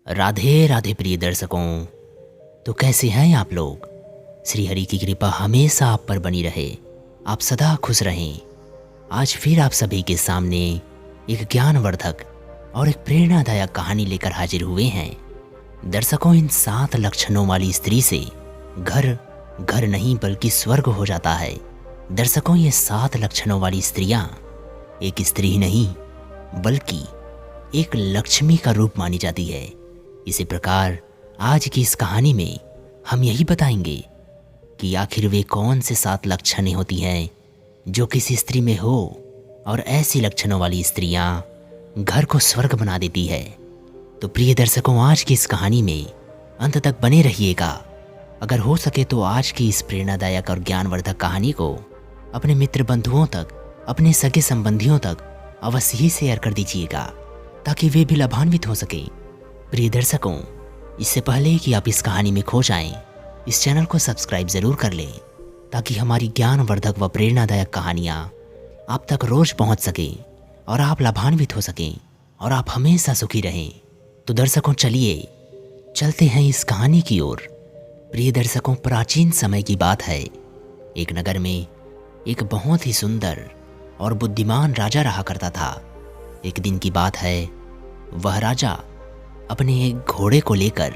राधे राधे प्रिय दर्शकों। तो कैसे हैं आप लोग। श्री हरि की कृपा हमेशा आप पर बनी रहे, आप सदा खुश रहें। आज फिर आप सभी के सामने एक ज्ञानवर्धक और एक प्रेरणादायक कहानी लेकर हाजिर हुए हैं। दर्शकों, इन 7 लक्षणों वाली स्त्री से घर घर नहीं बल्कि स्वर्ग हो जाता है। दर्शकों, ये 7 लक्षणों वाली स्त्रियां एक स्त्री ही नहीं बल्कि एक लक्ष्मी का रूप मानी जाती है। इसी प्रकार आज की इस कहानी में हम यही बताएंगे कि आखिर वे कौन से 7 लक्षणें होती हैं जो किसी स्त्री में हो और ऐसी लक्षणों वाली स्त्रियां घर को स्वर्ग बना देती है। तो प्रिय दर्शकों, आज की इस कहानी में अंत तक बने रहिएगा। अगर हो सके तो आज की इस प्रेरणादायक और ज्ञानवर्धक कहानी को अपने मित्र बंधुओं तक, अपने सगे संबंधियों तक अवश्य ही शेयर कर दीजिएगा ताकि वे भी लाभान्वित हो सके। प्रिय दर्शकों, इससे पहले कि आप इस कहानी में खो जाएं, इस चैनल को सब्सक्राइब जरूर कर लें ताकि हमारी ज्ञानवर्धक व प्रेरणादायक कहानियाँ आप तक रोज पहुँच सकें और आप लाभान्वित हो सकें और आप हमेशा सुखी रहें। तो दर्शकों, चलिए चलते हैं इस कहानी की ओर। प्रिय दर्शकों, प्राचीन समय की बात है। एक नगर में एक बहुत ही सुंदर और बुद्धिमान राजा रहा करता था। एक दिन की बात है, वह राजा अपने एक घोड़े को लेकर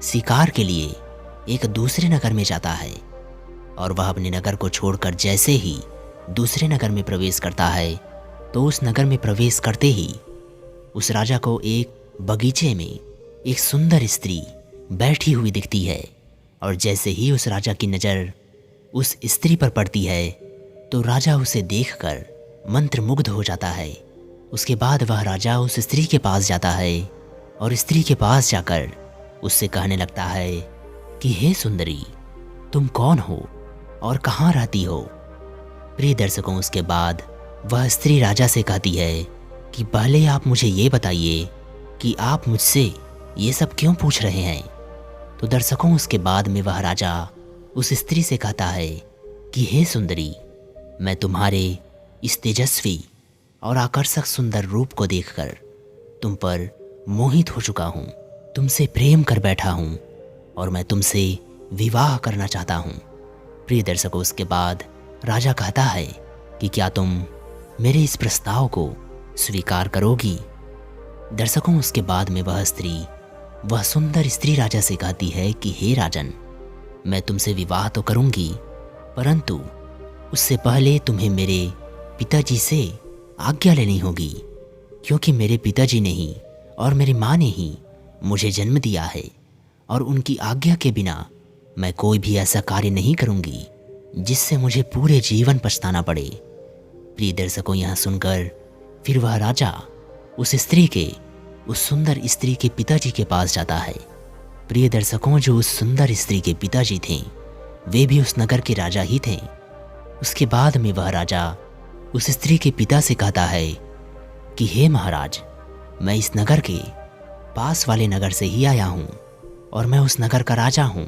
शिकार के लिए एक दूसरे नगर में जाता है और वह अपने नगर को छोड़कर जैसे ही दूसरे नगर में प्रवेश करता है तो उस नगर में प्रवेश करते ही उस राजा को एक बगीचे में एक सुंदर स्त्री बैठी हुई दिखती है। और जैसे ही उस राजा की नज़र उस स्त्री पर पड़ती है तो राजा उसे देखकर मंत्रमुग्ध हो जाता है। उसके बाद वह राजा उस स्त्री के पास जाता है और स्त्री के पास जाकर उससे कहने लगता है कि हे सुंदरी, तुम कौन हो और कहाँ रहती हो। प्रिय दर्शकों, उसके बाद वह स्त्री राजा से कहती है कि पहले आप मुझे ये बताइए कि आप मुझसे ये सब क्यों पूछ रहे हैं। तो दर्शकों, उसके बाद में वह राजा उस स्त्री से कहता है कि हे सुंदरी, मैं तुम्हारे इस तेजस्वी और आकर्षक सुंदर रूप को देखकर तुम पर मोहित हो चुका हूँ, तुमसे प्रेम कर बैठा हूँ और मैं तुमसे विवाह करना चाहता हूँ। प्रिय दर्शकों, उसके बाद राजा कहता है कि क्या तुम मेरे इस प्रस्ताव को स्वीकार करोगी। दर्शकों, उसके बाद में वह सुंदर स्त्री राजा से कहती है कि हे राजन, मैं तुमसे विवाह तो करूँगी, परंतु उससे पहले तुम्हें मेरे पिताजी से आज्ञा लेनी होगी, क्योंकि मेरे पिताजी ने ही और मेरी माँ ने ही मुझे जन्म दिया है और उनकी आज्ञा के बिना मैं कोई भी ऐसा कार्य नहीं करूँगी जिससे मुझे पूरे जीवन पछताना पड़े। प्रिय दर्शकों, यहाँ सुनकर फिर वह राजा उस सुंदर स्त्री के पिताजी के पास जाता है। प्रिय दर्शकों, जो उस सुंदर स्त्री के पिताजी थे वे भी उस नगर के राजा ही थे। उसके बाद में वह राजा उस स्त्री के पिता से कहता है कि हे महाराज, मैं इस नगर के पास वाले नगर से ही आया हूँ और मैं उस नगर का राजा हूँ।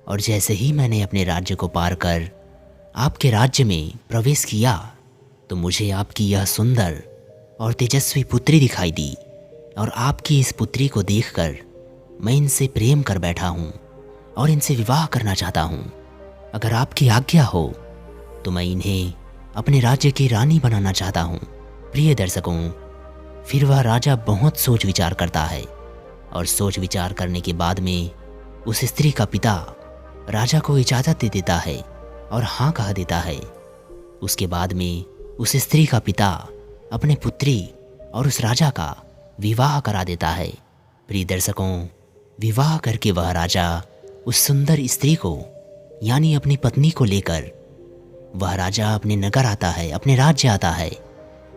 और जैसे ही मैंने अपने राज्य को पार कर आपके राज्य में प्रवेश किया तो मुझे आपकी यह सुंदर और तेजस्वी पुत्री दिखाई दी और आपकी इस पुत्री को देखकर मैं इनसे प्रेम कर बैठा हूँ और इनसे विवाह करना चाहता हूँ। अगर आपकी आज्ञा हो तो मैं इन्हें अपने राज्य की रानी बनाना चाहता हूँ। प्रिय दर्शकों, फिर वह राजा बहुत सोच विचार करता है और सोच विचार करने के बाद में उस स्त्री का पिता राजा को इजाज़त दे देता है और हाँ कह देता है। उसके बाद में उस स्त्री का पिता अपने पुत्री और उस राजा का विवाह करा देता है। प्रिय दर्शकों, विवाह करके वह राजा उस सुंदर स्त्री को यानी अपनी पत्नी को लेकर वह राजा अपने नगर आता है, अपने राज्य आता है।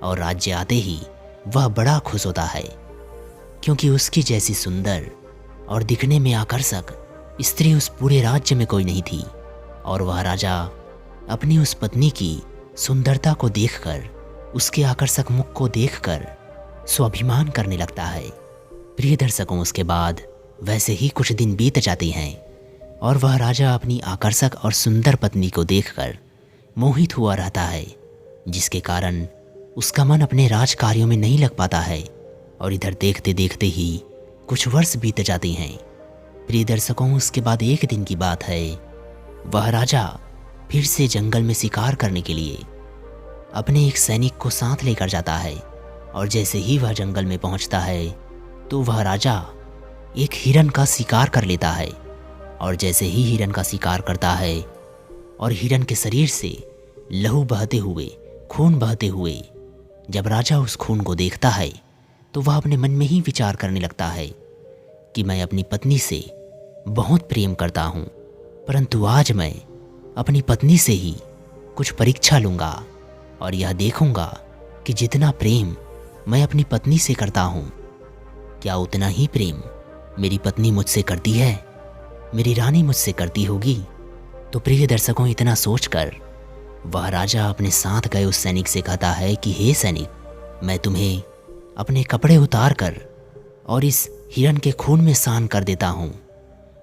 और राज्य आते ही वह बड़ा खुश होता है, क्योंकि उसकी जैसी सुंदर और दिखने में आकर्षक स्त्री उस पूरे राज्य में कोई नहीं थी। और वह राजा अपनी उस पत्नी की सुंदरता को देखकर, उसके आकर्षक मुख को देखकर स्वाभिमान करने लगता है। प्रिय दर्शकों, उसके बाद वैसे ही कुछ दिन बीत जाते हैं और वह राजा अपनी आकर्षक और सुंदर पत्नी को देखकर मोहित हुआ रहता है, जिसके कारण उसका मन अपने राज कार्यों में नहीं लग पाता है और इधर देखते देखते ही कुछ वर्ष बीत जाते हैं। प्रिय दर्शकों, उसके बाद एक दिन की बात है, वह राजा फिर से जंगल में शिकार करने के लिए अपने एक सैनिक को साथ लेकर जाता है। और जैसे ही वह जंगल में पहुंचता है तो वह राजा एक हिरन का शिकार कर लेता है। और जैसे ही हिरन का शिकार करता है और हिरन के शरीर से लहू बहते हुए, खून बहते हुए जब राजा उस खून को देखता है तो वह अपने मन में ही विचार करने लगता है कि मैं अपनी पत्नी से बहुत प्रेम करता हूँ, परंतु आज मैं अपनी पत्नी से ही कुछ परीक्षा लूँगा और यह देखूँगा कि जितना प्रेम मैं अपनी पत्नी से करता हूँ, क्या उतना ही प्रेम मेरी पत्नी मुझसे करती है, मेरी रानी मुझसे करती होगी। तो प्रिय दर्शकों, इतना सोचकर वह राजा अपने साथ गए उस सैनिक से कहता है कि हे सैनिक, मैं तुम्हें अपने कपड़े उतार कर और इस हिरन के खून में सान कर देता हूँ,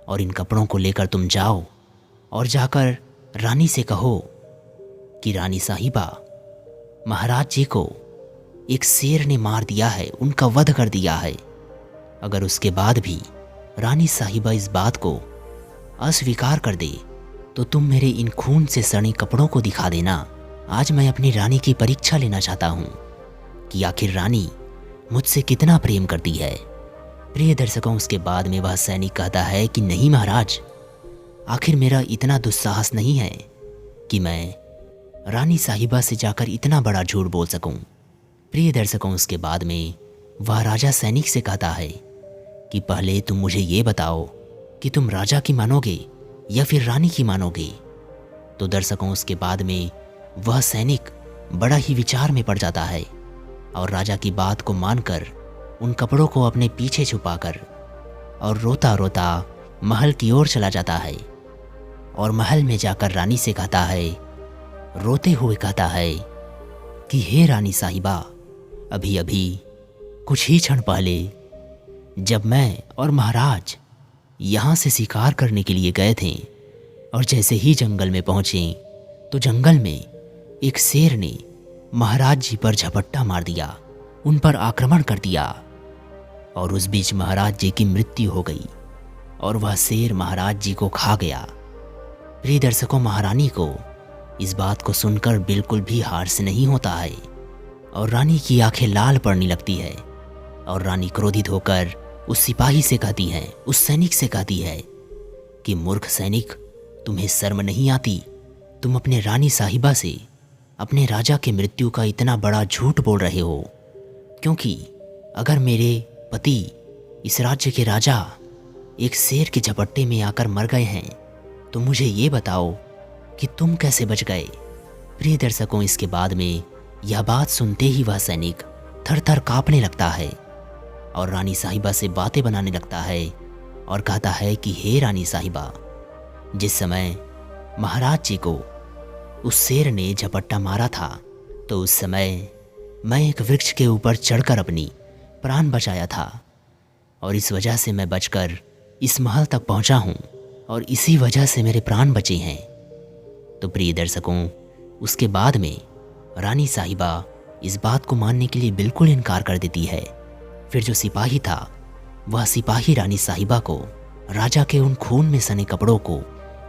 और इन कपड़ों को लेकर तुम जाओ और जाकर रानी से कहो कि रानी साहिबा, महाराज जी को एक शेर ने मार दिया है, उनका वध कर दिया है। अगर उसके बाद भी रानी साहिबा इस बात को अस्वीकार कर दे तो तुम मेरे इन खून से सने कपड़ों को दिखा देना। आज मैं अपनी रानी की परीक्षा लेना चाहता हूँ कि आखिर रानी मुझसे कितना प्रेम करती है। प्रिय दर्शकों, उसके बाद में वह सैनिक कहता है कि नहीं महाराज, आखिर मेरा इतना दुस्साहस नहीं है कि मैं रानी साहिबा से जाकर इतना बड़ा झूठ बोल सकूं। प्रिय दर्शकों, उसके बाद में वह राजा सैनिक से कहता है कि पहले तुम मुझे ये बताओ कि तुम राजा की मानोगे या फिर रानी की मानोगे। तो दर्शकों, उसके बाद में वह सैनिक बड़ा ही विचार में पड़ जाता है और राजा की बात को मानकर उन कपड़ों को अपने पीछे छुपाकर और रोता रोता महल की ओर चला जाता है। और महल में जाकर रानी से कहता है, रोते हुए कहता है कि हे रानी साहिबा, अभी अभी कुछ ही क्षण पहले जब मैं और महाराज यहाँ से शिकार करने के लिए गए थे और जैसे ही जंगल में पहुँचे तो जंगल में एक शेर ने महाराज जी पर झपट्टा मार दिया, उन पर आक्रमण कर दिया और उस बीच महाराज जी की मृत्यु हो गई और वह शेर महाराज जी को खा गया। प्रिय दर्शकों, महारानी को इस बात को सुनकर बिल्कुल भी हार्स नहीं होता है और रानी की आंखें लाल पड़ने लगती है और रानी क्रोधित होकर उस सिपाही से कहती है, उस सैनिक से कहती है कि मूर्ख सैनिक, तुम्हें शर्म नहीं आती? तुम अपने रानी साहिबा से अपने राजा के मृत्यु का इतना बड़ा झूठ बोल रहे हो, क्योंकि अगर मेरे पति इस राज्य के राजा एक शेर के झपट्टे में आकर मर गए हैं तो मुझे ये बताओ कि तुम कैसे बच गए। प्रिय दर्शकों, इसके बाद में यह बात सुनते ही वह सैनिक थर थर काँपने लगता है और रानी साहिबा से बातें बनाने लगता है और कहता है कि हे रानी साहिबा, जिस समय महाराज जी को उस शेर ने झपट्टा मारा था तो उस समय मैं एक वृक्ष के ऊपर चढ़कर अपनी प्राण बचाया था और इस वजह से मैं बचकर इस महल तक पहुंचा हूं और इसी वजह से मेरे प्राण बचे हैं। तो प्रिय दर्शकों, उसके बाद में रानी साहिबा इस बात को मानने के लिए बिल्कुल इनकार कर देती है। फिर जो सिपाही था वह सिपाही रानी साहिबा को राजा के उन खून में सने कपड़ों को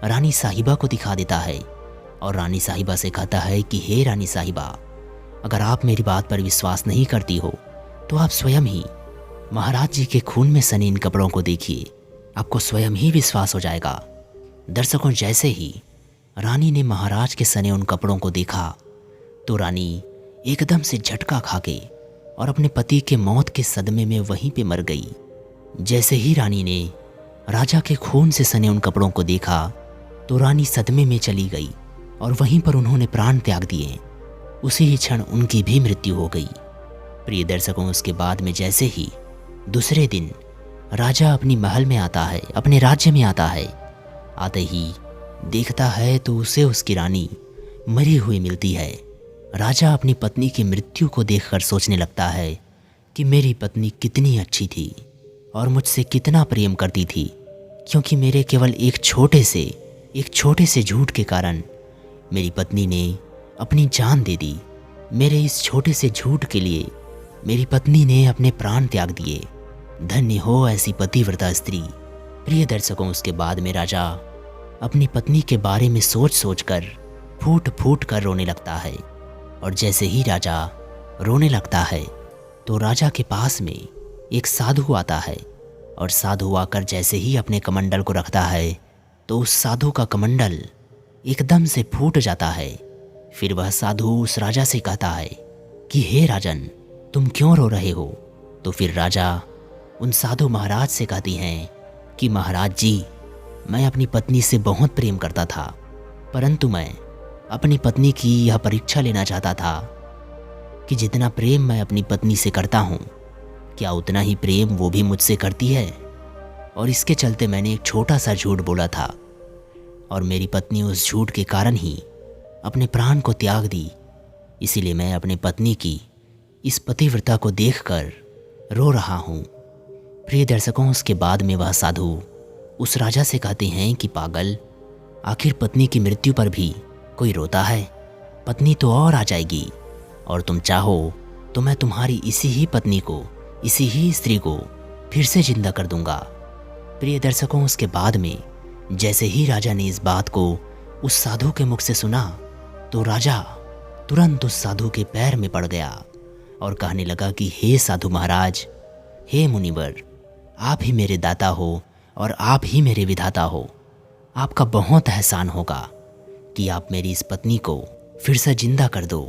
रानी साहिबा को दिखा देता है और रानी साहिबा से कहता है कि हे रानी साहिबा, अगर आप मेरी बात पर विश्वास नहीं करती हो तो आप स्वयं ही महाराज जी के खून में सने इन कपड़ों को देखिए, आपको स्वयं ही विश्वास हो जाएगा। दर्शकों, जैसे ही रानी ने महाराज के सने उन कपड़ों को देखा तो रानी एकदम से झटका खाके और अपने पति के मौत के सदमे में वहीं पे मर गई। जैसे ही रानी ने राजा के खून से सने उन कपड़ों को देखा तो रानी सदमे में चली गई और वहीं पर उन्होंने प्राण त्याग दिए। उसी ही क्षण उनकी भी मृत्यु हो गई। प्रिय दर्शकों, उसके बाद में जैसे ही दूसरे दिन राजा अपनी महल में आता है, अपने राज्य में आता है, आते ही देखता है तो उसे उसकी रानी मरी हुई मिलती है। राजा अपनी पत्नी की मृत्यु को देखकर सोचने लगता है कि मेरी पत्नी कितनी अच्छी थी और मुझसे कितना प्रेम करती थी, क्योंकि मेरे केवल एक छोटे से झूठ के कारण मेरी पत्नी ने अपनी जान दे दी। मेरे इस छोटे से झूठ के लिए मेरी पत्नी ने अपने प्राण त्याग दिए। धन्य हो ऐसी पतिव्रता स्त्री। प्रिय दर्शकों, उसके बाद में राजा अपनी पत्नी के बारे में सोच सोच कर फूट फूट कर रोने लगता है। और जैसे ही राजा रोने लगता है तो राजा के पास में एक साधु आता है। और साधु आकर जैसे ही अपने कमंडल को रखता है तो उस साधु का कमंडल एकदम से फूट जाता है। फिर वह साधु उस राजा से कहता है कि हे राजन, तुम क्यों रो रहे हो? तो फिर राजा उन साधु महाराज से कहती हैं कि महाराज जी, मैं अपनी पत्नी से बहुत प्रेम करता था, परंतु मैं अपनी पत्नी की यह परीक्षा लेना चाहता था कि जितना प्रेम मैं अपनी पत्नी से करता हूँ, क्या उतना ही प्रेम वो भी मुझसे करती है? और इसके चलते मैंने एक छोटा सा झूठ बोला था और मेरी पत्नी उस झूठ के कारण ही अपने प्राण को त्याग दी। इसीलिए मैं अपनी पत्नी की इस पतिव्रता को देखकर रो रहा हूँ। प्रिय दर्शकों, उसके बाद में वह साधु उस राजा से कहते हैं कि पागल, आखिर पत्नी की मृत्यु पर भी कोई रोता है? पत्नी तो और आ जाएगी, और तुम चाहो तो मैं तुम्हारी इसी ही पत्नी को, इसी ही स्त्री को फिर से जिंदा कर दूंगा। प्रिय दर्शकों, उसके बाद में जैसे ही राजा ने इस बात को उस साधु के मुख से सुना तो राजा तुरंत उस साधु के पैर में पड़ गया और कहने लगा कि हे साधु महाराज, हे मुनिवर, आप ही मेरे दाता हो और आप ही मेरे विधाता हो। आपका बहुत एहसान होगा कि आप मेरी इस पत्नी को फिर से जिंदा कर दो।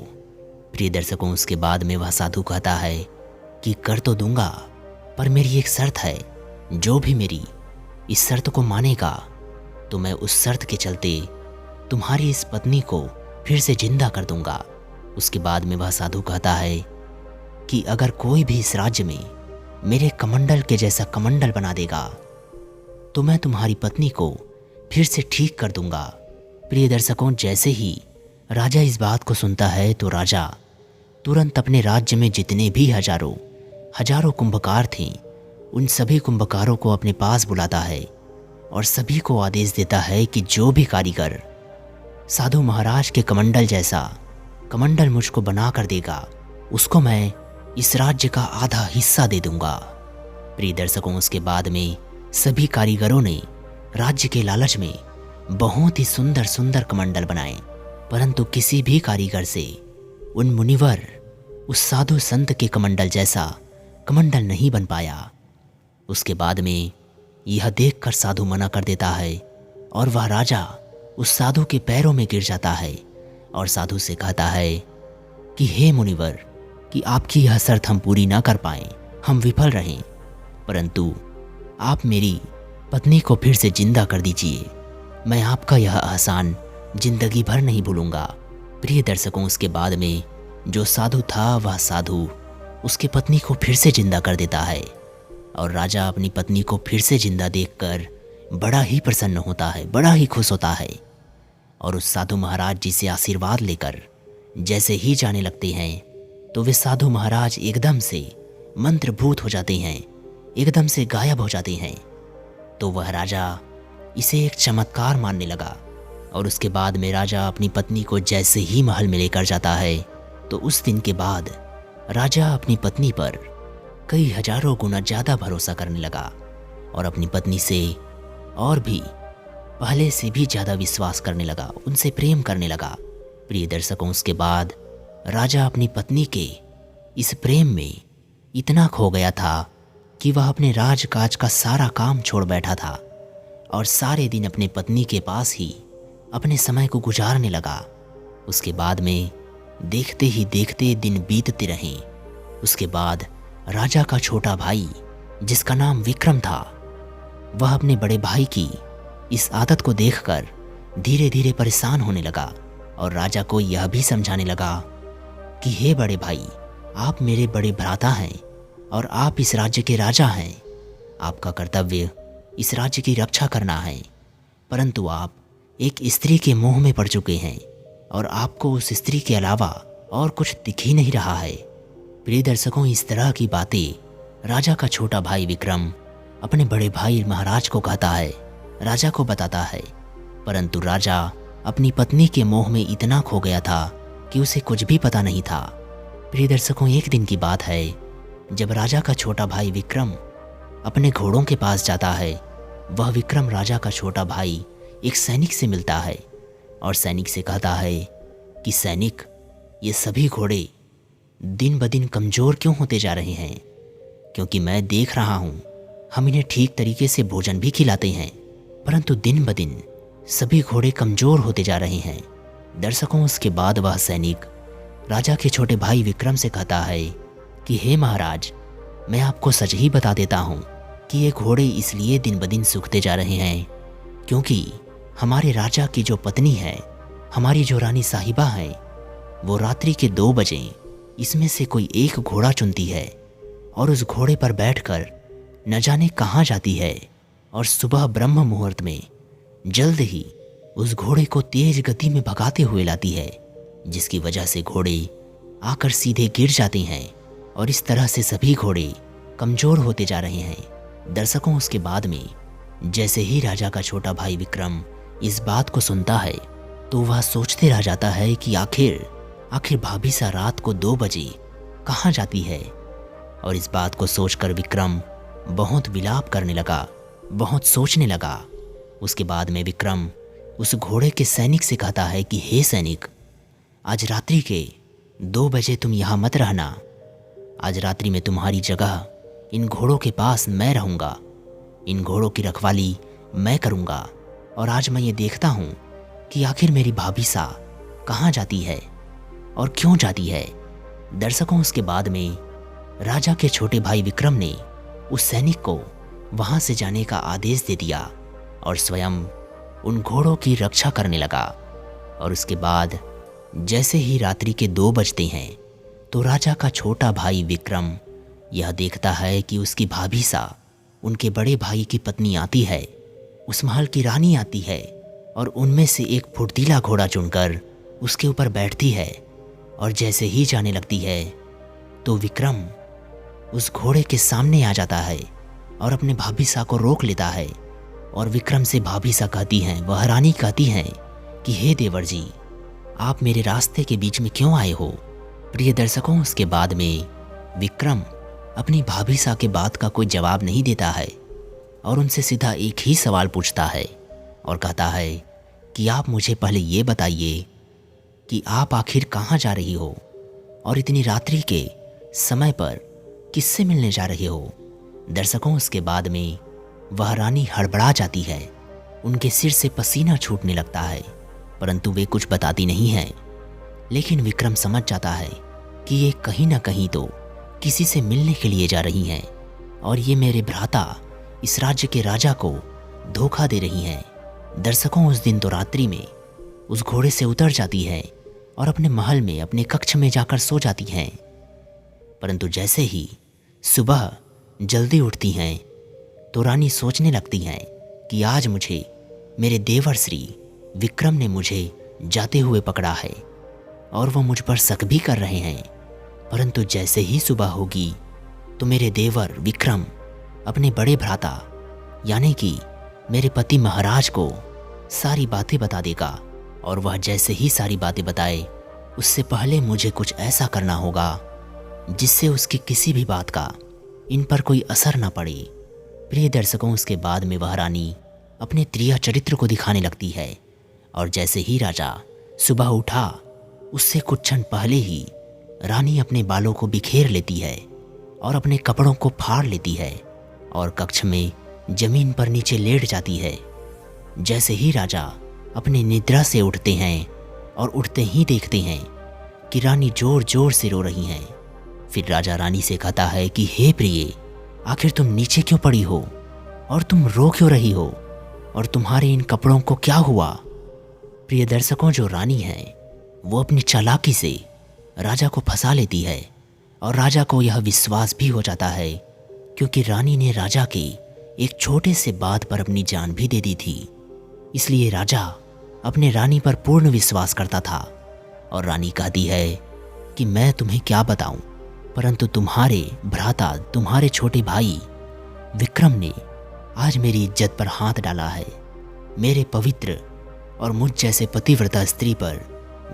प्रिय दर्शकों, उसके बाद में वह साधु कहता है कि कर तो दूंगा, पर मेरी एक शर्त है। जो भी मेरी इस शर्त को मानेगा तो मैं उस शर्त के चलते तुम्हारी इस पत्नी को फिर से जिंदा कर दूंगा। उसके बाद में वह साधु कहता है कि अगर कोई भी इस राज्य में मेरे कमंडल के जैसा कमंडल बना देगा तो मैं तुम्हारी पत्नी को फिर से ठीक कर दूंगा। प्रिय दर्शकों, जैसे ही राजा इस बात को सुनता है तो राजा तुरंत अपने राज्य में जितने भी हजारों कुंभकार थे, उन सभी कुंभकारों को अपने पास बुलाता है और सभी को आदेश देता है कि जो भी कारीगर साधु महाराज के कमंडल जैसा कमंडल मुझको बना कर देगा, उसको मैं इस राज्य का आधा हिस्सा दे दूंगा। प्रिय दर्शकों, उसके बाद में सभी कारीगरों ने राज्य के लालच में बहुत ही सुंदर सुंदर कमंडल बनाए, परंतु किसी भी कारीगर से उन मुनिवर, उस साधु संत के कमंडल जैसा कमंडल नहीं बन पाया। उसके बाद में यह देखकर साधु मना कर देता है और वह राजा उस साधु के पैरों में गिर जाता है और साधु से कहता है कि हे मुनिवर, कि आपकी यह शर्त हम पूरी ना कर पाएं, हम विफल रहें, परंतु आप मेरी पत्नी को फिर से जिंदा कर दीजिए। मैं आपका यह एहसान जिंदगी भर नहीं भूलूंगा। प्रिय दर्शकों, उसके बाद में जो साधु था वह साधु उसकी पत्नी को फिर से जिंदा कर देता है और राजा अपनी पत्नी को फिर से जिंदा देखकर बड़ा ही प्रसन्न होता है, बड़ा ही खुश होता है। और उस साधु महाराज जी से आशीर्वाद लेकर जैसे ही जाने लगते हैं तो वे साधु महाराज एकदम से मंत्रभूत हो जाते हैं, एकदम से गायब हो जाते हैं। तो वह राजा इसे एक चमत्कार मानने लगा और उसके बाद में राजा अपनी पत्नी को जैसे ही महल में लेकर जाता है तो उस दिन के बाद राजा अपनी पत्नी पर कई हजारों गुना ज़्यादा भरोसा करने लगा और अपनी पत्नी से और भी पहले से भी ज़्यादा विश्वास करने लगा, उनसे प्रेम करने लगा। प्रिय दर्शकों, उसके बाद राजा अपनी पत्नी के इस प्रेम में इतना खो गया था कि वह अपने राजकाज का सारा काम छोड़ बैठा था और सारे दिन अपने पत्नी के पास ही अपने समय को गुजारने लगा। उसके बाद में देखते ही देखते दिन बीतते रहे। उसके बाद राजा का छोटा भाई, जिसका नाम विक्रम था, वह अपने बड़े भाई की इस आदत को देखकर धीरे धीरे परेशान होने लगा और राजा को यह भी समझाने लगा कि हे बड़े भाई, आप मेरे बड़े भ्राता हैं और आप इस राज्य के राजा हैं। आपका कर्तव्य इस राज्य की रक्षा करना है, परंतु आप एक स्त्री के मोह में पड़ चुके हैं और आपको उस स्त्री के अलावा और कुछ दिख ही नहीं रहा है। प्रिय दर्शकों, इस तरह की बातें राजा का छोटा भाई विक्रम अपने बड़े भाई महाराज को कहता है, राजा को बताता है, परंतु राजा अपनी पत्नी के मोह में इतना खो गया था कि उसे कुछ भी पता नहीं था। प्रिय दर्शकों, एक दिन की बात है जब राजा का छोटा भाई विक्रम अपने घोड़ों के पास जाता है। वह विक्रम राजा का छोटा भाई एक सैनिक से मिलता है और सैनिक से कहता है कि सैनिक, ये सभी घोड़े दिन ब दिन कमज़ोर क्यों होते जा रहे हैं? क्योंकि मैं देख रहा हूँ हम इन्हें ठीक तरीके से भोजन भी खिलाते हैं, परंतु दिन ब दिन सभी घोड़े कमज़ोर होते जा रहे हैं। दर्शकों, उसके बाद वह सैनिक राजा के छोटे भाई विक्रम से कहता है कि हे महाराज, मैं आपको सच ही बता देता हूँ कि ये घोड़े इसलिए दिन ब दिन सूखते जा रहे हैं क्योंकि हमारे राजा की जो पत्नी है, हमारी जो रानी साहिबा है, वो रात्रि के 2 बजे इसमें से कोई एक घोड़ा चुनती है और उस घोड़े पर बैठकर न जाने कहाँ जाती है और सुबह ब्रह्म मुहूर्त में जल्द ही उस घोड़े को तेज गति में भगाते हुए लाती है, जिसकी वजह से घोड़े आकर सीधे गिर जाते हैं और इस तरह से सभी घोड़े कमज़ोर होते जा रहे हैं। दर्शकों, उसके बाद में जैसे ही राजा का छोटा भाई विक्रम इस बात को सुनता है तो वह सोचते रह जाता है कि आखिर भाभी सा रात को 2 बजे कहाँ जाती है। और इस बात को सोचकर विक्रम बहुत विलाप करने लगा, बहुत सोचने लगा। उसके बाद में विक्रम उस घोड़े के सैनिक से कहता है कि हे सैनिक, आज रात्रि के 2 बजे तुम यहाँ मत रहना। आज रात्रि में तुम्हारी जगह इन घोड़ों के पास मैं रहूँगा, इन घोड़ों की रखवाली मैं करूँगा। और आज मैं ये देखता हूँ कि आखिर मेरी भाभी सा कहाँ जाती है और क्यों जाती है। दर्शकों, उसके बाद में राजा के छोटे भाई विक्रम ने उस सैनिक को वहाँ से जाने का आदेश दे दिया और स्वयं उन घोड़ों की रक्षा करने लगा। और उसके बाद जैसे ही रात्रि के 2 बजते हैं तो राजा का छोटा भाई विक्रम यह देखता है कि उसकी भाभी सा, उनके बड़े भाई की पत्नी आती है, उस महल की रानी आती है और उनमें से एक फुर्तीला घोड़ा चुनकर उसके ऊपर बैठती है। और जैसे ही जाने लगती है तो विक्रम उस घोड़े के सामने आ जाता है और अपने भाभी सा को रोक लेता है। और विक्रम से भाभी सा कहती हैं, वह रानी कहती हैं कि हे देवर जी, आप मेरे रास्ते के बीच में क्यों आए हो? प्रिय दर्शकों, उसके बाद में विक्रम अपनी भाभी सा के बात का कोई जवाब नहीं देता है और उनसे सीधा एक ही सवाल पूछता है और कहता है कि आप मुझे पहले ये बताइए कि आप आखिर कहाँ जा रही हो और इतनी रात्रि के समय पर किससे मिलने जा रहे हो? दर्शकों, उसके बाद में वह रानी हड़बड़ा जाती है, उनके सिर से पसीना छूटने लगता है, परंतु वे कुछ बताती नहीं हैं। लेकिन विक्रम समझ जाता है कि ये कहीं ना कहीं तो किसी से मिलने के लिए जा रही हैं और ये मेरे भ्राता इस राज्य के राजा को धोखा दे रही हैं। दर्शकों, उस दिन तो रात्रि में उस घोड़े से उतर जाती है और अपने महल में अपने कक्ष में जाकर सो जाती हैं। परंतु जैसे ही सुबह जल्दी उठती हैं तो रानी सोचने लगती हैं कि आज मुझे मेरे देवर श्री विक्रम ने मुझे जाते हुए पकड़ा है और वो मुझ पर शक भी कर रहे हैं। परंतु जैसे ही सुबह होगी तो मेरे देवर विक्रम अपने बड़े भ्राता यानी कि मेरे पति महाराज को सारी बातें बता देगा और वह जैसे ही सारी बातें बताए उससे पहले मुझे कुछ ऐसा करना होगा जिससे उसकी किसी भी बात का इन पर कोई असर न पड़े। प्रिय दर्शकों, उसके बाद में वह रानी अपने त्रिया चरित्र को दिखाने लगती है और जैसे ही राजा सुबह उठा उससे कुछ क्षण पहले ही रानी अपने बालों को बिखेर लेती है और अपने कपड़ों को फाड़ लेती है और कक्ष में जमीन पर नीचे लेट जाती है। जैसे ही राजा अपनी निद्रा से उठते हैं और उठते ही देखते हैं कि रानी जोर जोर से रो रही हैं। फिर राजा रानी से कहता है कि हे प्रिय, आखिर तुम नीचे क्यों पड़ी हो और तुम रो क्यों रही हो और तुम्हारे इन कपड़ों को क्या हुआ? प्रिय दर्शकों, जो रानी है वो अपनी चालाकी से राजा को फंसा लेती है और राजा को यह विश्वास भी हो जाता है क्योंकि रानी ने राजा के एक छोटे से बात पर अपनी जान भी दे दी थी। इसलिए राजा अपने रानी पर पूर्ण विश्वास करता था और रानी कहती है कि मैं तुम्हें क्या बताऊं, परंतु तुम्हारे भ्राता, तुम्हारे छोटे भाई विक्रम ने आज मेरी इज्जत पर हाथ डाला है, मेरे पवित्र और मुझ जैसे पतिव्रता स्त्री पर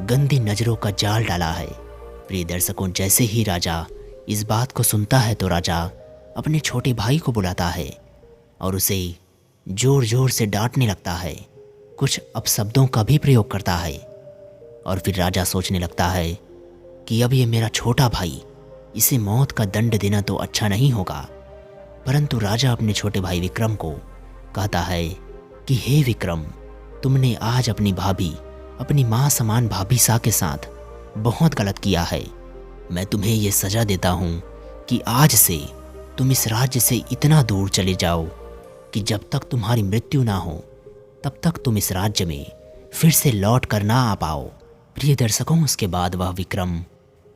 गंदी नजरों का जाल डाला है। प्रिय दर्शकों, जैसे ही राजा इस बात को सुनता है तो राजा अपने छोटे भाई को बुलाता है और उसे जोर जोर से डांटने लगता है, कुछ अपशब्दों का भी प्रयोग करता है। और फिर राजा सोचने लगता है कि अब ये मेरा छोटा भाई, इसे मौत का दंड देना तो अच्छा नहीं होगा। परंतु राजा अपने छोटे भाई विक्रम को कहता है कि हे विक्रम, तुमने आज अपनी भाभी, अपनी माँ समान भाभी सा के साथ बहुत गलत किया है। मैं तुम्हें ये सजा देता हूँ कि आज से तुम इस राज्य से इतना दूर चले जाओ कि जब तक तुम्हारी मृत्यु ना हो तब तक तुम इस राज्य में फिर से लौट कर ना आ पाओ। प्रिय दर्शकों, उसके बाद वह विक्रम,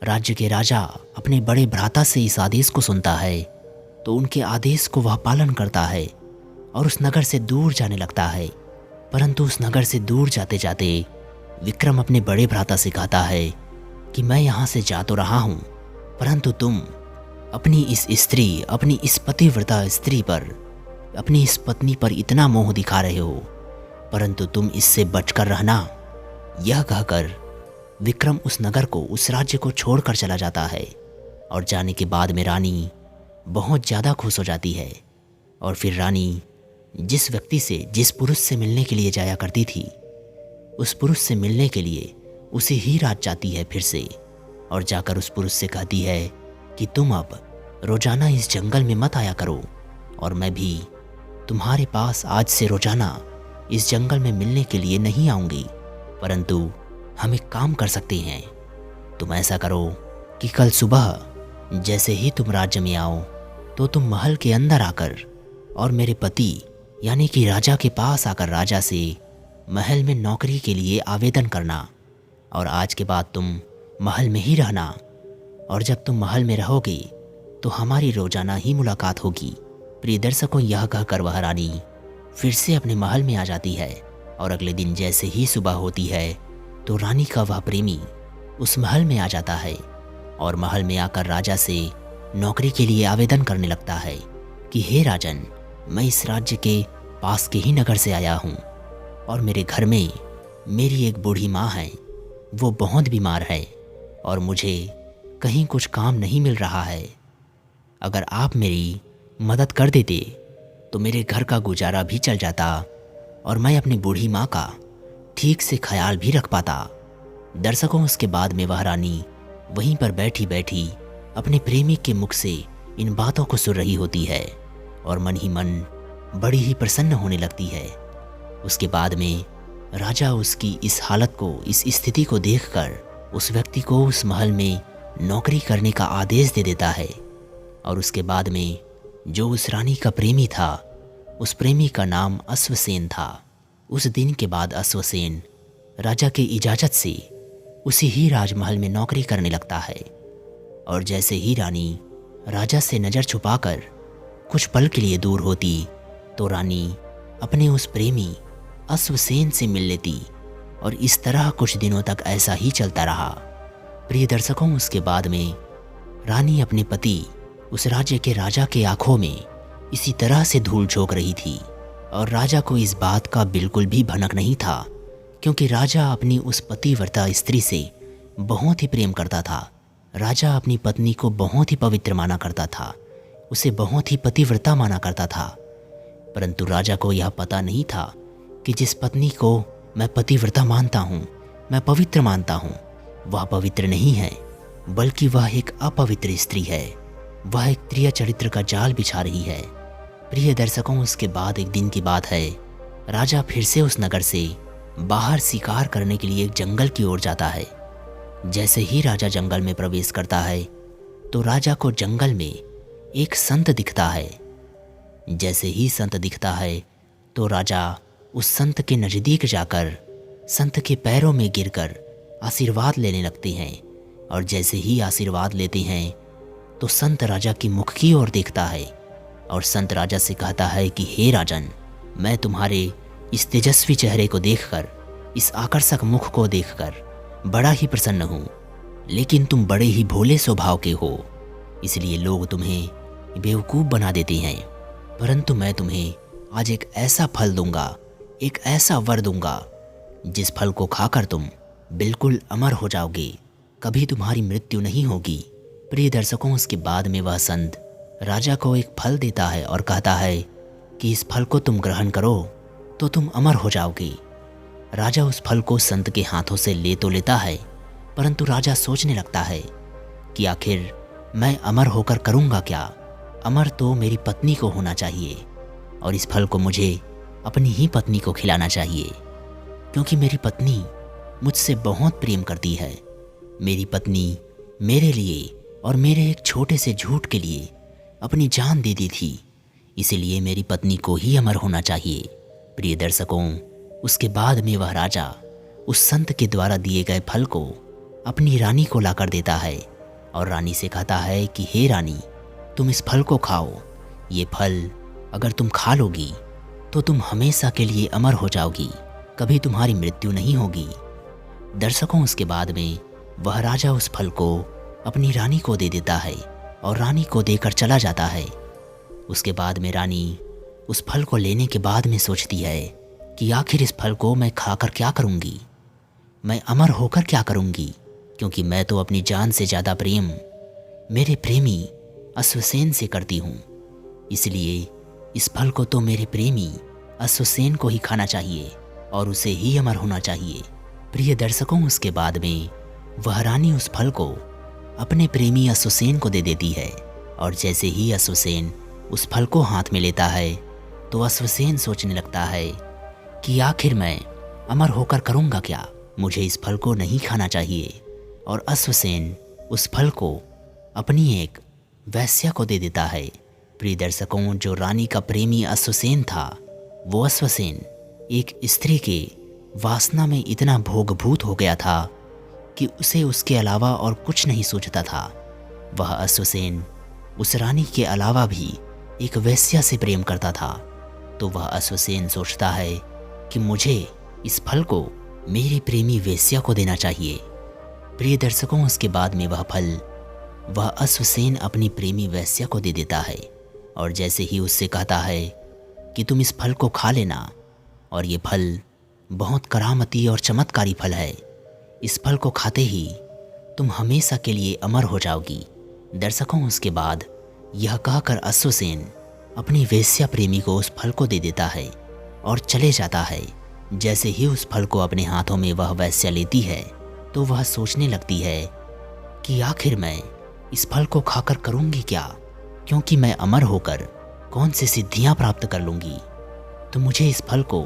राज्य के राजा, अपने बड़े भ्राता से इस आदेश को सुनता है तो उनके आदेश को वह पालन करता है और उस नगर से दूर जाने लगता है। परंतु उस नगर से दूर जाते जाते विक्रम अपने बड़े भ्राता से कहता है कि मैं यहाँ से जा तो रहा हूँ, परंतु तुम अपनी इस स्त्री, अपनी इस पतिव्रता स्त्री पर, अपनी इस पत्नी पर इतना मोह दिखा रहे हो, परंतु तुम इससे बचकर रहना। यह कहकर विक्रम उस नगर को, उस राज्य को छोड़कर चला जाता है। और जाने के बाद में रानी बहुत ज़्यादा खुश हो जाती है। और फिर रानी जिस व्यक्ति से, जिस पुरुष से मिलने के लिए जाया करती थी, उस पुरुष से मिलने के लिए उसी ही रात जाती है फिर से, और जाकर उस पुरुष से कहती है कि तुम अब रोज़ाना इस जंगल में मत आया करो और मैं भी तुम्हारे पास आज से रोज़ाना इस जंगल में मिलने के लिए नहीं आऊँगी, परंतु हम एक काम कर सकते हैं। तुम ऐसा करो कि कल सुबह जैसे ही तुम राज्य में आओ तो तुम महल के अंदर आकर और मेरे पति यानी कि राजा के पास आकर राजा से महल में नौकरी के लिए आवेदन करना, और आज के बाद तुम महल में ही रहना। और जब तुम महल में रहोगे तो हमारी रोज़ाना ही मुलाकात होगी। प्रिय दर्शकों, यह कहकर वह रानी फिर से अपने महल में आ जाती है। और अगले दिन जैसे ही सुबह होती है तो रानी का वह प्रेमी उस महल में आ जाता है और महल में आकर राजा से नौकरी के लिए आवेदन करने लगता है कि हे राजन, मैं इस राज्य के पास के ही नगर से आया हूँ और मेरे घर में मेरी एक बूढ़ी माँ है, वो बहुत बीमार है और मुझे कहीं कुछ काम नहीं मिल रहा है। अगर आप मेरी मदद कर देते तो मेरे घर का गुजारा भी चल जाता और मैं अपनी बूढ़ी माँ का ठीक से ख्याल भी रख पाता। दर्शकों, उसके बाद में वह रानी वहीं पर बैठी बैठी अपने प्रेमी के मुख से इन बातों को सुन रही होती है और मन ही मन बड़ी ही प्रसन्न होने लगती है। उसके बाद में राजा उसकी इस हालत को, इस स्थिति को देखकर उस व्यक्ति को उस महल में नौकरी करने का आदेश दे देता है। और उसके बाद में जो उस रानी का प्रेमी था, उस प्रेमी का नाम अश्वसेन था। उस दिन के बाद अश्वसेन राजा की इजाज़त से उसी ही राजमहल में नौकरी करने लगता है। और जैसे ही रानी राजा से नज़र छुपाकर कुछ पल के लिए दूर होती तो रानी अपने उस प्रेमी अश्वसेन से मिल लेती और इस तरह कुछ दिनों तक ऐसा ही चलता रहा। प्रिय दर्शकों, उसके बाद में रानी अपने पति, उस राज्य के राजा के आंखों में इसी तरह से धूल झोंक रही थी और राजा को इस बात का बिल्कुल भी भनक नहीं था, क्योंकि राजा अपनी उस पतिव्रता स्त्री से बहुत ही प्रेम करता था। राजा अपनी पत्नी को बहुत ही पवित्र माना करता था, उसे बहुत ही पतिव्रता माना करता था। परंतु राजा को यह पता नहीं था कि जिस पत्नी को मैं पतिव्रता मानता हूँ, मैं पवित्र मानता हूँ, वह पवित्र नहीं है, बल्कि वह एक अपवित्र स्त्री है। वह एक प्रिय चरित्र का जाल बिछा रही है। प्रिय दर्शकों, उसके बाद एक दिन की बात है, राजा फिर से उस नगर से बाहर शिकार करने के लिए एक जंगल की ओर जाता है। जैसे ही राजा जंगल में प्रवेश करता है तो राजा को जंगल में एक संत दिखता है। जैसे ही संत दिखता है तो राजा उस संत के नज़दीक जाकर संत के पैरों में गिरकर आशीर्वाद लेने लगते हैं। और जैसे ही आशीर्वाद लेते हैं तो संत राजा की मुख की ओर देखता है और संत राजा से कहता है कि हे राजन, मैं तुम्हारे इस तेजस्वी चेहरे को देखकर, इस आकर्षक मुख को देखकर बड़ा ही प्रसन्न हूँ, लेकिन तुम बड़े ही भोले स्वभाव के हो, इसलिए लोग तुम्हें बेवकूफ़ बना देते हैं। परंतु मैं तुम्हें आज एक ऐसा फल दूंगा, एक ऐसा वर दूंगा, जिस फल को खाकर तुम बिल्कुल अमर हो जाओगे, कभी तुम्हारी मृत्यु नहीं होगी। प्रिय दर्शकों, उसके बाद में वह संत राजा को एक फल देता है और कहता है कि इस फल को तुम ग्रहण करो तो तुम अमर हो जाओगे। राजा उस फल को संत के हाथों से ले तो लेता है, परंतु राजा सोचने लगता है कि आखिर मैं अमर होकर करूँगा क्या। अमर तो मेरी पत्नी को होना चाहिए और इस फल को मुझे अपनी ही पत्नी को खिलाना चाहिए, क्योंकि मेरी पत्नी मुझसे बहुत प्रेम करती है। मेरी पत्नी मेरे लिए और मेरे एक छोटे से झूठ के लिए अपनी जान दे दी थी, इसलिए मेरी पत्नी को ही अमर होना चाहिए। प्रिय दर्शकों, उसके बाद में वह राजा उस संत के द्वारा दिए गए फल को अपनी रानी को लाकर देता है और रानी से कहता है कि हे रानी, तुम इस फल को खाओ। ये फल अगर तुम खा लोगी तो तुम हमेशा के लिए अमर हो जाओगी, कभी तुम्हारी मृत्यु नहीं होगी। दर्शकों, उसके बाद में वह राजा उस फल को अपनी रानी को दे देता है और रानी को देकर चला जाता है। उसके बाद में रानी उस फल को लेने के बाद में सोचती है कि आखिर इस फल को मैं खाकर क्या करूँगी, मैं अमर होकर क्या करूँगी, क्योंकि मैं तो अपनी जान से ज़्यादा प्रेम मेरे प्रेमी अश्वसेन से करती हूँ। इसलिए इस फल को तो मेरे प्रेमी अश्वसेन को ही खाना चाहिए और उसे ही अमर होना चाहिए। प्रिय दर्शकों, उसके बाद में वह रानी उस फल को अपने प्रेमी अश्वसेन को दे देती है और जैसे ही अश्वसेन उस फल को हाथ में लेता है तो अश्वसेन सोचने लगता है कि आखिर मैं अमर होकर करूँगा क्या, मुझे इस फल को नहीं खाना चाहिए। और अश्वसेन उस फल को अपनी एक वैश्या को दे देता है। प्रिय दर्शकों, जो रानी का प्रेमी अश्वसेन था, वो अश्वसेन एक स्त्री के वासना में इतना भोगभूत हो गया था कि उसे उसके अलावा और कुछ नहीं सोचता था। वह अश्वसेन उस रानी के अलावा भी एक वैश्या से प्रेम करता था। तो वह अश्वसेन सोचता है कि मुझे इस फल को मेरी प्रेमी वैश्या को देना चाहिए। प्रिय दर्शकों, उसके बाद में वह फल वह अश्वसेन अपनी प्रेमी वैश्या को दे देता है और जैसे ही उससे कहता है कि तुम इस फल को खा लेना और ये फल बहुत करामती और चमत्कारी फल है, इस फल को खाते ही तुम हमेशा के लिए अमर हो जाओगी। दर्शकों, उसके बाद यह कहकर अश्वसेन अपनी वेश्या प्रेमी को उस फल को दे देता है और चले जाता है। जैसे ही उस फल को अपने हाथों में वह वेश्या लेती है तो वह सोचने लगती है कि आखिर मैं इस फल को खाकर करूँगी क्या, क्योंकि मैं अमर होकर कौन सी सिद्धियाँ प्राप्त कर लूँगी। तो मुझे इस फल को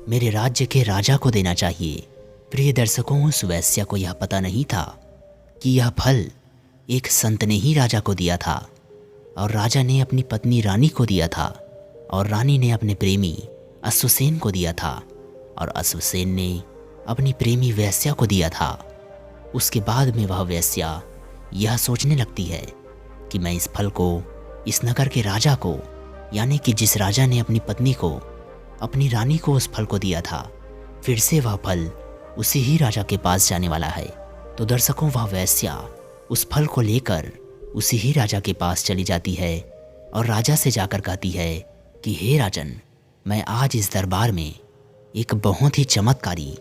मेरे राज्य के राजा को देना चाहिए। प्रिय दर्शकों, उस वेश्या को यह पता नहीं था कि यह फल एक संत ने ही राजा को दिया था और राजा ने अपनी पत्नी रानी को दिया था और रानी ने अपने प्रेमी अश्वसेन को दिया था और अश्वसेन ने अपनी प्रेमी वेश्या को दिया था। उसके बाद में वह वेश्या यह सोचने लगती है कि मैं इस फल को इस नगर के राजा को, यानी कि जिस राजा ने अपनी पत्नी को, अपनी रानी को उस फल को दिया था, फिर से वह फल उसी ही राजा के पास जाने वाला है। तो दर्शकों, वह वेश्या उस फल को लेकर उसी ही राजा के पास चली जाती है और राजा से जाकर कहती है कि हे राजन, मैं आज इस दरबार में एक बहुत ही चमत्कारी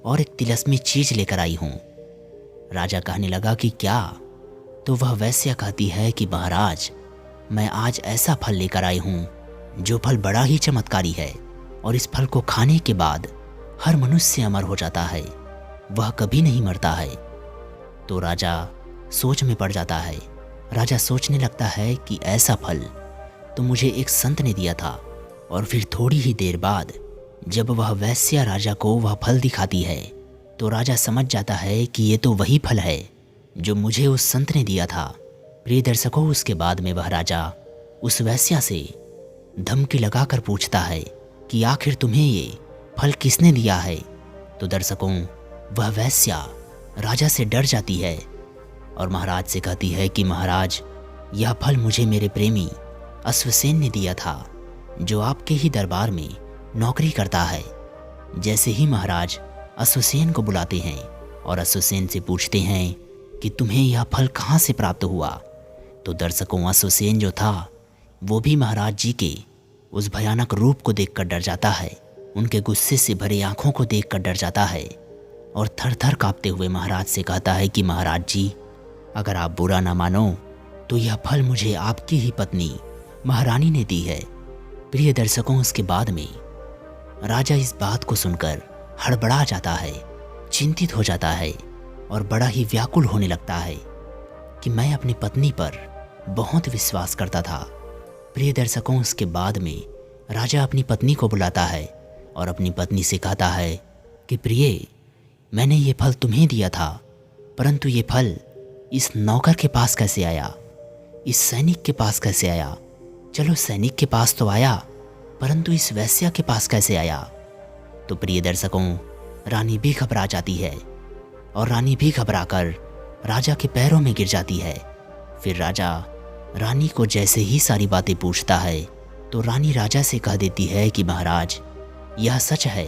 और एक तिलस्मी चीज लेकर आई हूँ। राजा कहने लगा कि क्या? तो वह वेश्या कहती है कि महाराज, मैं आज ऐसा फल लेकर आई हूँ जो फल बड़ा ही चमत्कारी है और इस फल को खाने के बाद हर मनुष्य अमर हो जाता है, वह कभी नहीं मरता है। तो राजा सोच में पड़ जाता है। राजा सोचने लगता है कि ऐसा फल तो मुझे एक संत ने दिया था। और फिर थोड़ी ही देर बाद जब वह वेश्या राजा को वह फल दिखाती है तो राजा समझ जाता है कि ये तो वही फल है जो मुझे उस संत ने दिया था। प्रिय दर्शकों, उसके बाद में वह राजा उस वेश्या से धमकी लगाकर पूछता है कि आखिर तुम्हें ये फल किसने दिया है। तो दर्शकों, वह वेश्या राजा से डर जाती है और महाराज से कहती है कि महाराज, यह फल मुझे मेरे प्रेमी अश्वसेन ने दिया था जो आपके ही दरबार में नौकरी करता है। जैसे ही महाराज अश्वसेन को बुलाते हैं और अश्वसेन से पूछते हैं कि तुम्हें यह फल कहाँ से प्राप्त हुआ, तो दर्शकों, अश्वसेन जो था वो भी महाराज जी के उस भयानक रूप को देखकर डर जाता है। उनके गुस्से से भरे आंखों को देखकर डर जाता है और थर थर कांपते हुए महाराज से कहता है कि महाराज जी, अगर आप बुरा ना मानो तो यह फल मुझे आपकी ही पत्नी महारानी ने दी है। प्रिय दर्शकों, उसके बाद में राजा इस बात को सुनकर हड़बड़ा जाता है, चिंतित हो जाता है और बड़ा ही व्याकुल होने लगता है कि मैं अपनी पत्नी पर बहुत विश्वास करता था। प्रिय दर्शकों, उसके बाद में राजा अपनी पत्नी को बुलाता है और अपनी पत्नी से कहता है कि प्रिय, मैंने ये फल तुम्हें दिया था, परंतु ये फल इस नौकर के पास कैसे आया, इस सैनिक के पास कैसे आया? चलो सैनिक के पास तो आया, परंतु इस वेश्या के पास कैसे आया? तो प्रिय दर्शकों, रानी भी घबरा जाती है और रानी भी घबराकर राजा के पैरों में गिर जाती है। फिर राजा रानी को जैसे ही सारी बातें पूछता है तो रानी राजा से कह देती है कि महाराज, यह सच है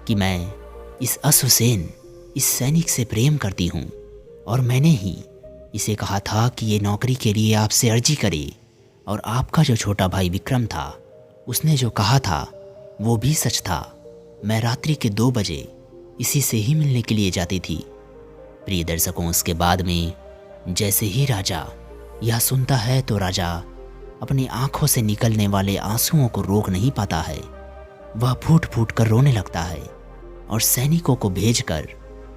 कि मैं इस अश्वसेन, इस सैनिक से प्रेम करती हूँ और मैंने ही इसे कहा था कि ये नौकरी के लिए आपसे अर्जी करे, और आपका जो छोटा भाई विक्रम था उसने जो कहा था वो भी सच था। मैं रात्रि के 2 बजे इसी से ही मिलने के लिए जाती थी। प्रिय दर्शकों, उसके बाद में जैसे ही राजा यह सुनता है तो राजा अपनी आंखों से निकलने वाले आंसुओं को रोक नहीं पाता है। वह फूट फूट कर रोने लगता है और सैनिकों को भेजकर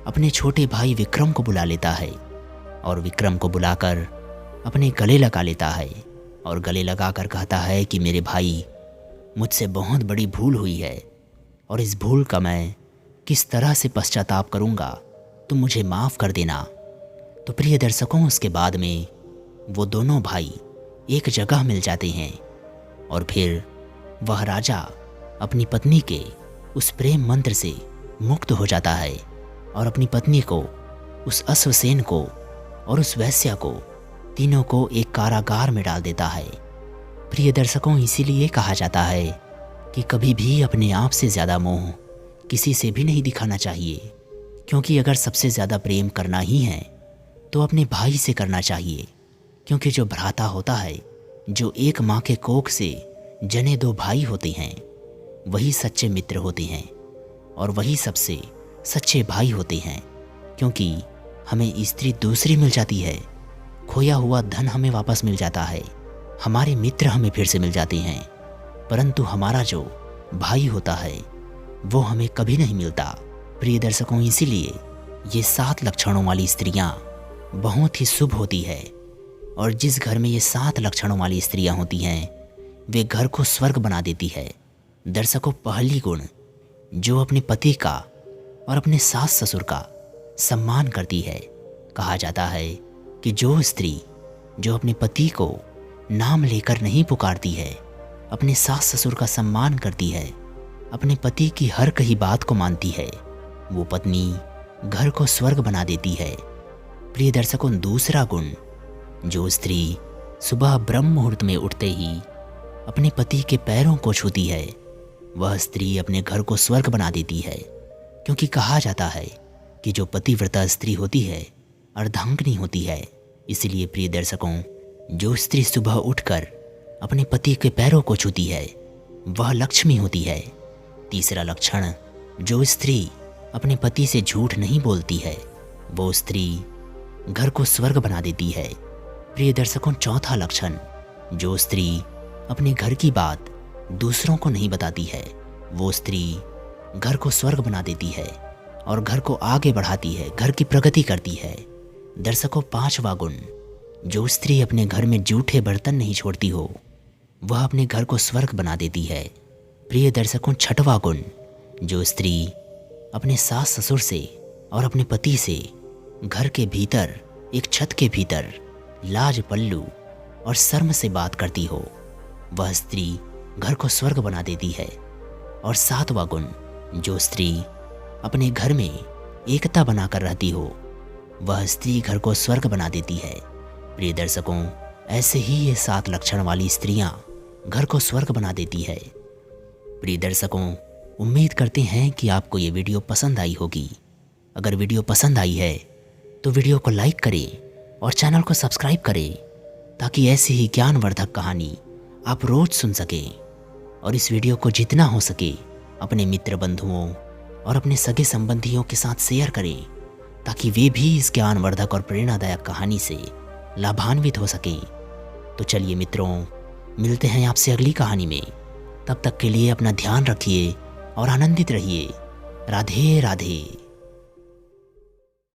अपने छोटे भाई विक्रम को बुला लेता है और विक्रम को बुलाकर अपने गले लगा लेता है और गले लगाकर कहता है कि मेरे भाई, मुझसे बहुत बड़ी भूल हुई है और इस भूल का मैं किस तरह से पश्चाताप करूँगा, तुम मुझे माफ़ कर देना। तो प्रिय दर्शकों, उसके बाद में वो दोनों भाई एक जगह मिल जाते हैं और फिर वह राजा अपनी पत्नी के उस प्रेम मंत्र से मुक्त हो जाता है और अपनी पत्नी को, उस अश्वसेन को और उस वेश्या को, तीनों को एक कारागार में डाल देता है। प्रिय दर्शकों, इसीलिए कहा जाता है कि कभी भी अपने आप से ज़्यादा मोह किसी से भी नहीं दिखाना चाहिए, क्योंकि अगर सबसे ज़्यादा प्रेम करना ही है तो अपने भाई से करना चाहिए, क्योंकि जो भ्राता होता है, जो एक माँ के कोख से जने 2 भाई होते हैं, वही सच्चे मित्र होते हैं और वही सबसे सच्चे भाई होते हैं। क्योंकि हमें स्त्री दूसरी मिल जाती है, खोया हुआ धन हमें वापस मिल जाता है, हमारे मित्र हमें फिर से मिल जाते हैं, परंतु हमारा जो भाई होता है वो हमें कभी नहीं मिलता। प्रिय दर्शकों, इसीलिए ये 7 लक्षणों वाली स्त्रियां बहुत ही शुभ होती है और जिस घर में ये 7 लक्षणों वाली स्त्रियां होती हैं वे घर को स्वर्ग बना देती है। दर्शकों, पहली गुण जो अपने पति का और अपने सास ससुर का सम्मान करती है। कहा जाता है कि जो स्त्री जो अपने पति को नाम लेकर नहीं पुकारती है, अपने सास ससुर का सम्मान करती है, अपने पति की हर कही बात को मानती है, वो पत्नी घर को स्वर्ग बना देती है। प्रिय दर्शकों, दूसरा गुण जो स्त्री सुबह ब्रह्म मुहूर्त में उठते ही अपने पति के पैरों को छूती है, वह स्त्री अपने घर को स्वर्ग बना देती है। क्योंकि कहा जाता है कि जो पतिव्रता स्त्री होती है अर्धांगिनी होती है। इसलिए प्रिय दर्शकों, जो स्त्री सुबह उठकर अपने पति के पैरों को छूती है वह लक्ष्मी होती है। तीसरा लक्षण, जो स्त्री अपने पति से झूठ नहीं बोलती है वो स्त्री घर को स्वर्ग बना देती है। प्रिय दर्शकों, चौथा लक्षण, जो स्त्री अपने घर की बात दूसरों को नहीं बताती है वो स्त्री घर को स्वर्ग बना देती है और घर को आगे बढ़ाती है, घर की प्रगति करती है। दर्शकों, 5वां गुण, जो स्त्री अपने घर में जूठे बर्तन नहीं छोड़ती हो वह अपने घर को स्वर्ग बना देती है। प्रिय दर्शकों, 6वां गुण, जो स्त्री अपने सास ससुर से और अपने पति से घर के भीतर, एक छत के भीतर लाज पल्लू और शर्म से बात करती हो वह स्त्री घर को स्वर्ग बना देती है। और 7वां गुण, जो स्त्री अपने घर में एकता बनाकर रहती हो वह स्त्री घर को स्वर्ग बना देती है। प्रिय दर्शकों, ऐसे ही ये 7 लक्षण वाली स्त्रियां घर को स्वर्ग बना देती है। प्रिय दर्शकों, उम्मीद करते हैं कि आपको ये वीडियो पसंद आई होगी। अगर वीडियो पसंद आई है तो वीडियो को लाइक करें और चैनल को सब्सक्राइब करें ताकि ऐसी ही ज्ञानवर्धक कहानी आप रोज सुन सकें। और इस वीडियो को जितना हो सके अपने मित्र बंधुओं और अपने सगे संबंधियों के साथ शेयर करें ताकि वे भी इस ज्ञानवर्धक और प्रेरणादायक कहानी से लाभान्वित हो सकें। तो चलिए मित्रों, मिलते हैं आपसे अगली कहानी में। तब तक के लिए अपना ध्यान रखिए और आनंदित रहिए। राधे राधे।